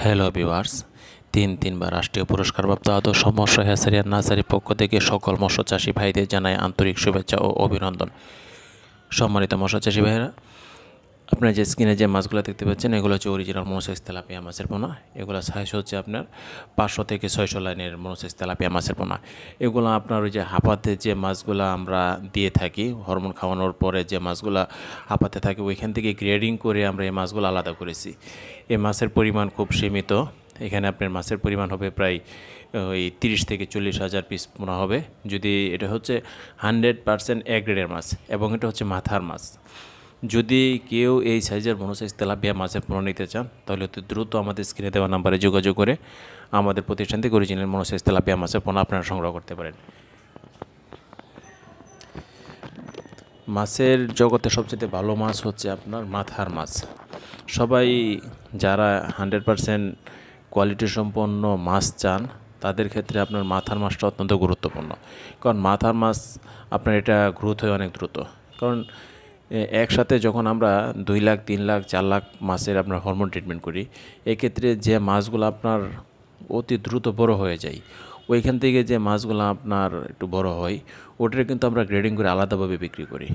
Hello viewers, তিনবার রাষ্ট্রীয় পুরস্কারপ্রাপ্ত আদর্শ মৎস্য হ্যাচারি আর নার্সারির পক্ষ থেকে সকল মৎস্য চাষি ভাইদের জানাই আন্তরিক শুভেচ্ছা ও অভিনন্দন। সম্মানিত মৎস্য চাষি ভাইয়েরা, আপনার যে স্ক্রিনে যে মাছগুলো দেখতে পাচ্ছেন এগুলো হচ্ছে অরিজিনাল মনোসেক্স তেলাপিয়া মাছের পোনা। এগুলো সাইজ হচ্ছে আপনার 500 থেকে 600 লাইনের মনোসেক্স তেলাপিয়া মাছের পোনা। এগুলো আপনার ওই যে হাঁপাতে যে মাছগুলো আমরা দিয়ে থাকি হরমোন খাওয়ানোর পরে যে মাছগুলো হাঁপাতে থাকে ওইখান থেকে গ্রেডিং করে আমরা এই মাছগুলো আলাদা করেছি। এই মাছের পরিমাণ খুব সীমিত। এখানে আপনার মাছের পরিমাণ হবে প্রায় ওই 30 থেকে 40,000 পিস পোনা হবে। যদি এটা হচ্ছে 100% এ গ্রেডের মাছ এবং এটা হচ্ছে মাথার মাছ। যদি কেউ এই সাইজের মনোসাইজ তেলাপিয়া মাছের পোনা নিতে চান তাহলে অতি দ্রুত আমাদের স্ক্রিনে দেওয়া নাম্বারে যোগাযোগ করে আমাদের প্রতিষ্ঠান থেকে অরিজিনাল মনোসাইজ তেলাপিয়া মাছের পোনা আপনারা সংগ্রহ করতে পারেন। মাছের জগতে সবচেয়ে ভালো মাছ হচ্ছে আপনার মাথার মাছ। সবাই যারা 100% কোয়ালিটি সম্পন্ন মাছ চান তাদের ক্ষেত্রে আপনার মাথার মাছটা অত্যন্ত গুরুত্বপূর্ণ। কারণ মাথার মাছ আপনার এটা গ্রোথ হয় অনেক দ্রুত। কারণ একসাথে যখন আমরা 2 লাখ 3 লাখ 4 লাখ মাছের আপনার হরমোন ট্রিটমেন্ট করি, এক্ষেত্রে যে মাছগুলো আপনার অতি দ্রুত বড় হয়ে যায়, ওইখান থেকে যে মাছগুলো আপনার একটু বড় হয় ওটার কিন্তু আমরা গ্রেডিং করে আলাদাভাবে বিক্রি করি।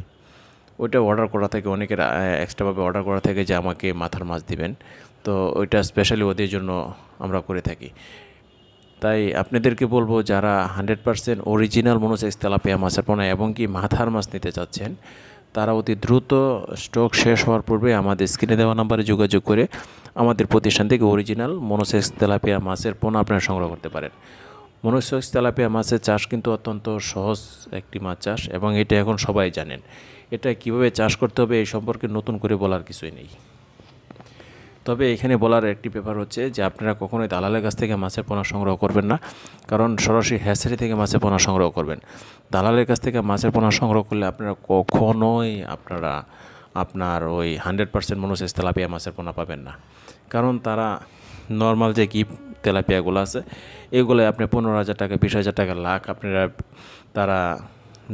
ওইটা অর্ডার করা থাকে, অনেকের এক্সট্রাভাবে অর্ডার করা থাকে যে আমাকে মাথার মাছ দিবেন, তো ওইটা স্পেশালি ওদের জন্য আমরা করে থাকি। তাই আপনাদেরকে বলবো যারা 100% অরিজিনাল মনোসেক্স তেলাপিয়া মাছের পোনা এবং কি মাথার মাছ নিতে চাচ্ছেন তারা অতি দ্রুত স্টক শেষ হওয়ার পূর্বে আমাদের স্ক্রিনে দেওয়া নাম্বারে যোগাযোগ করে আমাদের প্রতিষ্ঠান থেকে অরিজিনাল মনোসেক্স তেলাপিয়া মাছের পোনা আপনারা সংগ্রহ করতে পারেন। মনোসেক্স তেলাপিয়া মাছের চাষ কিন্তু অত্যন্ত সহজ একটি মাছ চাষ এবং এটা এখন সবাই জানেন। এটা কিভাবে চাষ করতে হবে এই সম্পর্কে নতুন করে বলার কিছুই নেই। তবে এখানে বলার একটি ব্যাপার হচ্ছে যে আপনারা কখনোই দালালের কাছ থেকে মাছের পোনা সংগ্রহ করবেন না, কারণ সরাসরি হ্যাচারি থেকে মাছের পোনা সংগ্রহ করবেন। দালালের কাছ থেকে মাছের পোনা সংগ্রহ করলে আপনারা কখনোই আপনার ওই 100% মনোসেক্স তেলাপিয়া মাছের পোনা পাবেন না। কারণ তারা নর্মাল যে গিফট তেলাপিয়াগুলো আছে এগুলো আপনি 15,000 টাকা 20,000 টাকা লাখ আপনারা তারা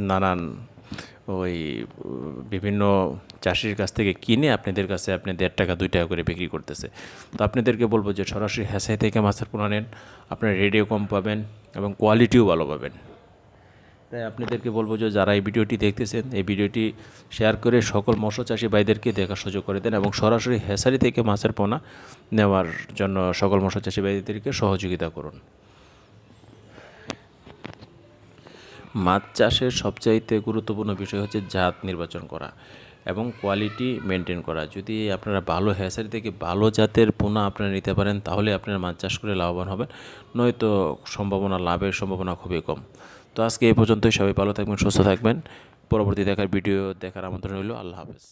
নানান ওই বিভিন্ন চাষির কাছ থেকে কিনে আপনাদের কাছে আপনি 1.5 টাকা 2 টাকা করে বিক্রি করতেছে। তো আপনাদেরকে বলবো যে সরাসরি হ্যাচারি থেকে মাছের পোনা নেন, আপনার রেডিও কম পাবেন এবং কোয়ালিটিও ভালো পাবেন। তাই আপনাদেরকে বলবো যে যারা এই ভিডিওটি দেখতেছেন এই ভিডিওটি শেয়ার করে সকল মৎস্য চাষি ভাইদেরকে দেখার সুযোগ করে দেন এবং সরাসরি হ্যাচারি থেকে মাছের পোনা নেওয়ার জন্য সকল মৎস্য চাষি ভাইদেরকে সহযোগিতা করুন। মাছ চাষের সবচাইতে গুরুত্বপূর্ণ বিষয় হচ্ছে জাত নির্বাচন করা এবং কোয়ালিটি মেনটেন করা। যদি আপনারা ভালো হ্যাচারি থেকে ভালো জাতের পোনা আপনারা নিতে পারেন তাহলে আপনারা মাছ চাষ করে লাভবান হবেন, নয়তো লাভের সম্ভাবনা খুবই কম। তো আজকে এই পর্যন্তই। সবাই ভালো থাকবেন, সুস্থ থাকবেন। পরবর্তী ভিডিও দেখার আমন্ত্রণ রইল। আল্লাহ হাফেজ।